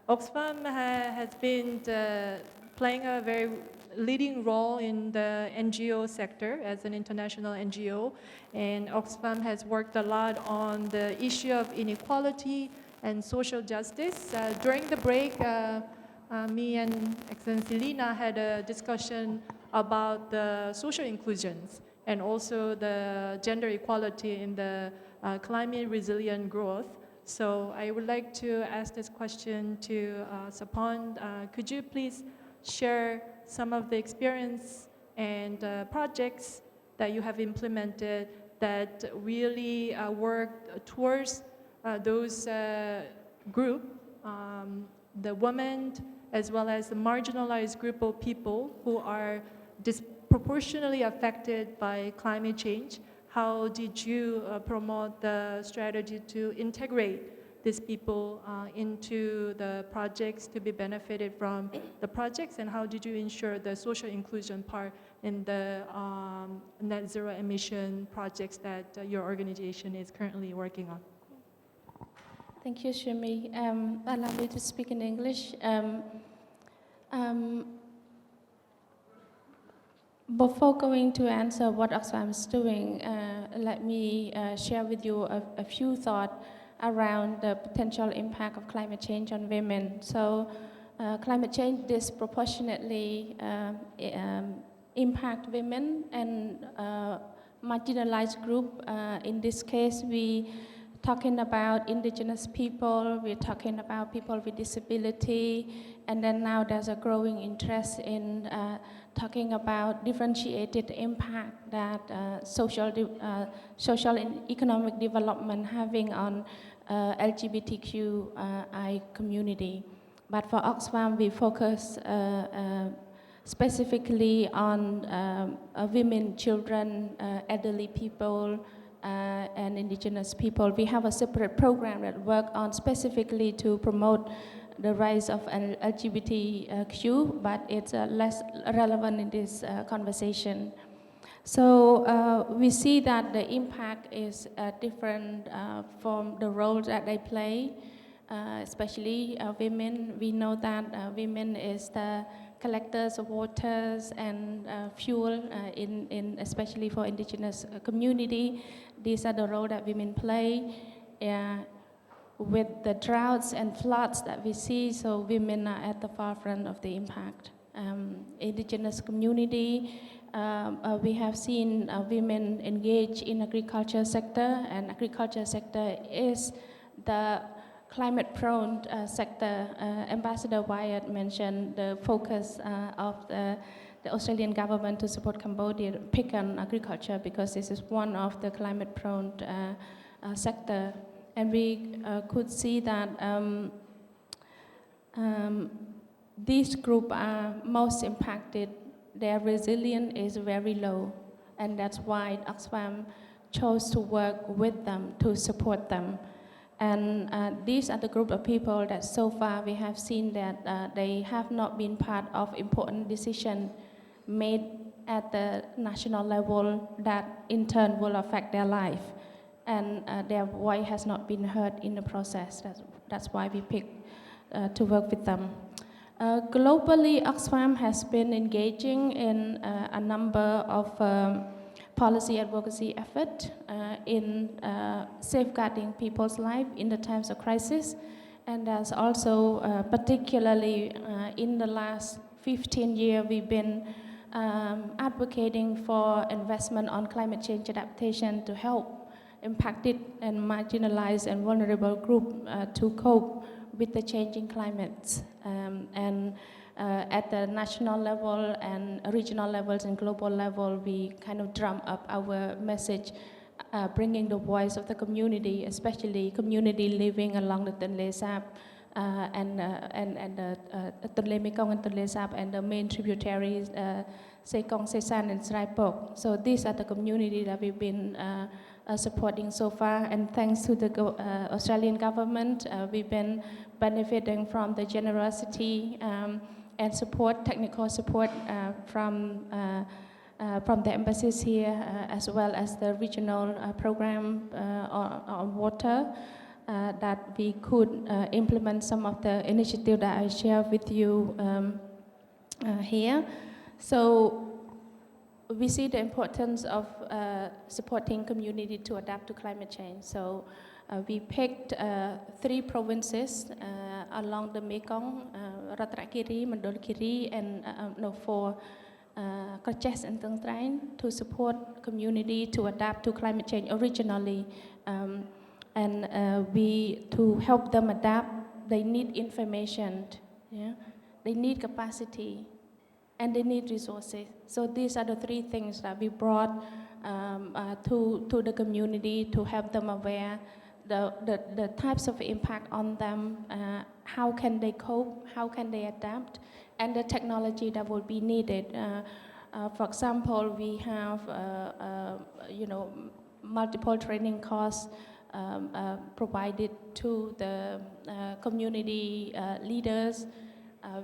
Oxfam has been playing a very leading role in the NGO sector as an international NGO, and Oxfam has worked a lot on the issue of inequality and social justice. During the break, me and Excellency Lina had a discussion about the social inclusions and also the gender equality in the climate resilient growth. So I would like to ask this question to Sophoan. Could you please share some of the experience and projects that you have implemented that really work towards those group, the women, as well as the marginalized group of people who are disproportionately affected by climate change? How did you promote the strategy to integrate these people into the projects to be benefited from the projects, and how did you ensure the social inclusion part in the net zero emission projects that your organization is currently working on? Thank you, Shimi. Allow me to speak in English. Before going to answer what Oxfam is doing, let me share with you a few thoughts around the potential impact of climate change on women. So, climate change disproportionately impact women and marginalized group. In this case, we talking about indigenous people, we're talking about people with disability, and then now there's a growing interest in talking about differentiated impact that social and economic development having on LGBTQI community. But for Oxfam, we focus specifically on women, children, elderly people, and indigenous people. We have a separate program that works on specifically to promote the rise of LGBTQ, but it's less relevant in this conversation. So we see that the impact is different from the roles that they play, especially women. We know that women is the collectors of waters and fuel, especially for indigenous community. These are the role that women play. With the droughts and floods that we see, so women are at the forefront of the impact. Indigenous community, we have seen women engage in agriculture sector, and agriculture sector is the climate-prone sector. Ambassador Wyatt mentioned the focus of the Australian government to support Cambodia, pick on agriculture because this is one of the climate-prone sector. And we could see that these groups are most impacted. Their resilience is very low, and that's why Oxfam chose to work with them to support them. And these are the group of people that so far we have seen that they have not been part of important decisions made at the national level that in turn will affect their life. And their voice has not been heard in the process. That's why we picked to work with them. Globally, Oxfam has been engaging in a number of policy advocacy efforts in safeguarding people's life in the times of crisis. And there's also, particularly in the last 15 years, we've been advocating for investment on climate change adaptation to help impacted and marginalized and vulnerable groups to cope with the changing climates. At the national level and regional levels and global level, we kind of drum up our message, bringing the voice of the community, especially community living along the Tonle Sap and the Tonle Mekong and Tonle Sap and the main tributaries, Sekong, Sesan, and Sraipok. So these are the community that we've been supporting so far, and thanks to the Australian government, we've been benefiting from the generosity and support, technical support from the embassies here, as well as the regional program on water. that we could implement some of the initiatives that I share with you here. So we see the importance of supporting community to adapt to climate change. So we picked 3 provinces along the Mekong, Ratnakiri, Mandalkiri, and 4 Karaches and Teng Train to support community to adapt to climate change originally. To help them adapt, they need information, yeah? They need capacity, and they need resources. So these are the 3 things that we brought to the community to help them aware the types of impact on them, how can they cope, how can they adapt, and the technology that will be needed. For example, we have multiple training courses provided to the community leaders.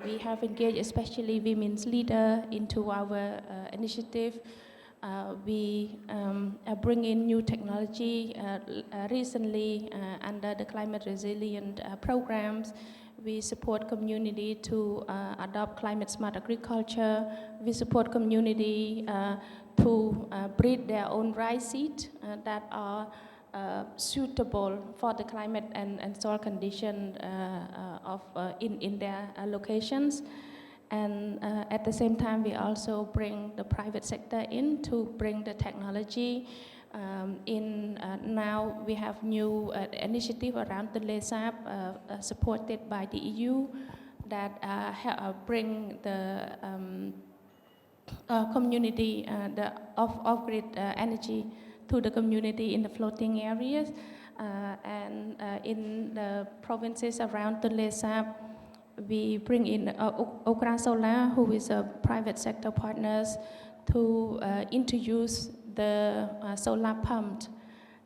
We have engaged especially women's leaders into our initiative. We bring in new technology recently under the climate resilient programs. We support community to adopt climate smart agriculture. We support community to breed their own rice seed that are suitable for the climate and soil condition in their locations. And at the same time, we also bring the private sector in to bring the technology. Now we have new initiative around the LESAP supported by the EU that bring the community, the off-grid energy to the community in the floating areas. In the provinces around the LESAP, we bring in Okra Solar, who is a private sector partners, to introduce the solar pump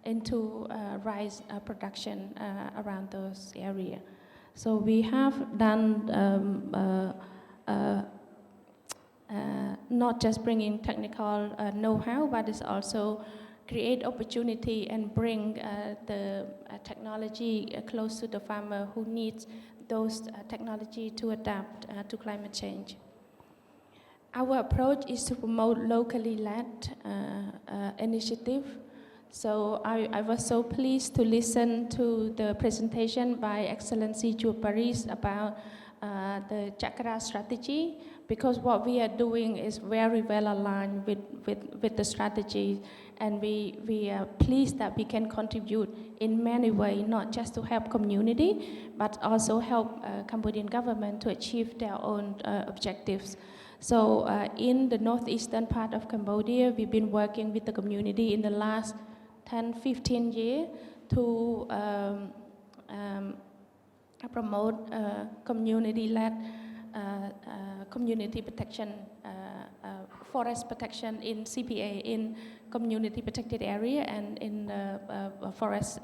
into rice production around those areas. So we have done not just bringing technical know-how, but it's also create opportunity and bring the technology close to the farmer who needs those technology to adapt to climate change. Our approach is to promote locally led initiative. So I was so pleased to listen to the presentation by Excellency Chua Paris about the Chakra strategy, because what we are doing is very well aligned with the strategy, and we are pleased that we can contribute in many ways, not just to help community, but also help Cambodian government to achieve their own objectives. So in the northeastern part of Cambodia, we've been working with the community in the last 10-15 years to promote community-led community protection, forest protection in CPA, in community protected area and in the forest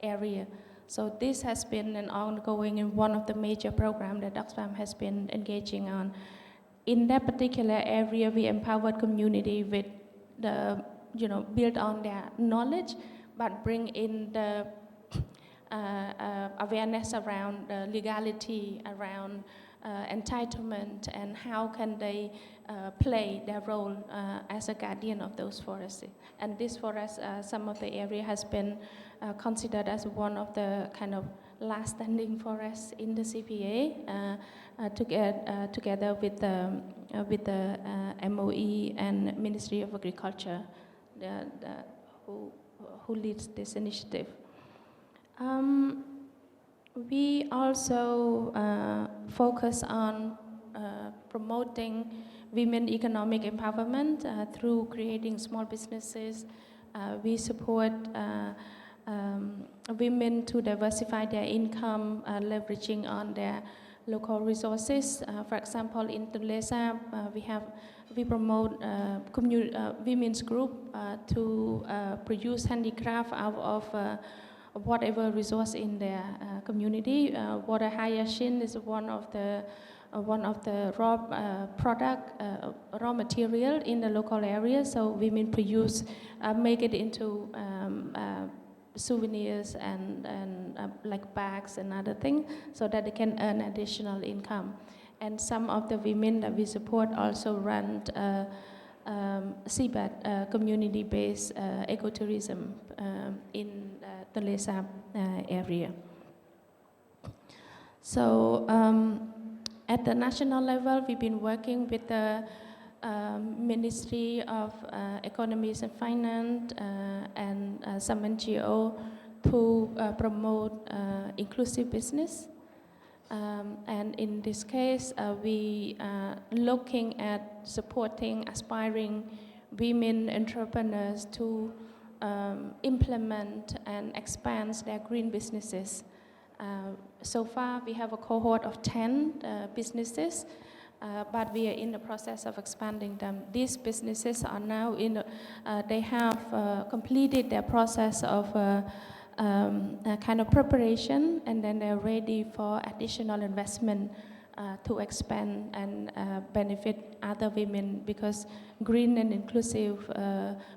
area. So this has been an ongoing and one of the major programs that Oxfam has been engaging on. In that particular area, we empowered community with the, build on their knowledge, but bring in the awareness around legality, around entitlement, and how can they play their role as a guardian of those forests. And this forest, some of the area has been considered as one of the kind of last standing forests in the CPA, together with the MOE and Ministry of Agriculture, who leads this initiative. We also focus on promoting women economic empowerment through creating small businesses. We support women to diversify their income, leveraging on their local resources. For example, in the LESAP, we promote women's group to produce handicraft out of whatever resource in their community. Water hyacinth is one of the raw raw material in the local area. So women produce, make it into souvenirs and like bags and other things, so that they can earn additional income. And some of the women that we support also run CBAT, community-based ecotourism in the Lesap area. So at the national level, we've been working with the Ministry of Economies and Finance and some NGO to promote inclusive business. And in this case, we are looking at supporting aspiring women entrepreneurs to implement and expand their green businesses. So far, we have a cohort of 10 businesses, but we are in the process of expanding them. These businesses are now they have completed their process of kind of preparation, and then they're ready for additional investment to expand and benefit other women, because green and inclusive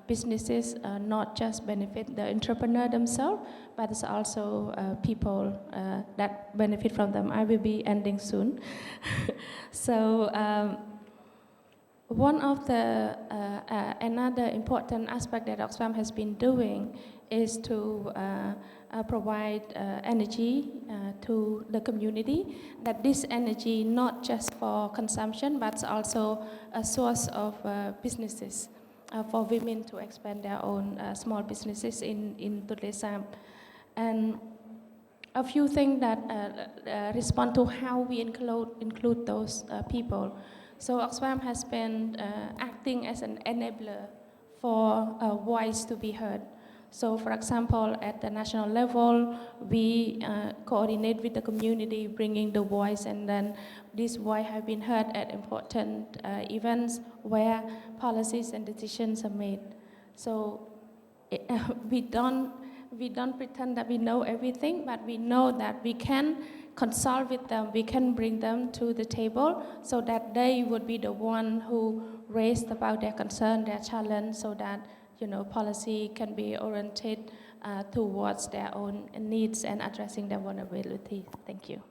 businesses not just benefit the entrepreneur themselves, but it's also people that benefit from them. I will be ending soon. So one of the another important aspect that Oxfam has been doing is to provide energy to the community, that this energy not just for consumption but also a source of businesses for women to expand their own small businesses in Lesap. And a few things that respond to how we include those people. So Oxfam has been acting as an enabler for a voice to be heard. So for example, at the national level, we coordinate with the community, bringing the voice, and then this voice have been heard at important events where policies and decisions are made. So we don't pretend that we know everything, but we know that we can consult with them, we can bring them to the table so that they would be the one who raised about their concern, their challenge, so that policy can be oriented towards their own needs and addressing their vulnerability. Thank you.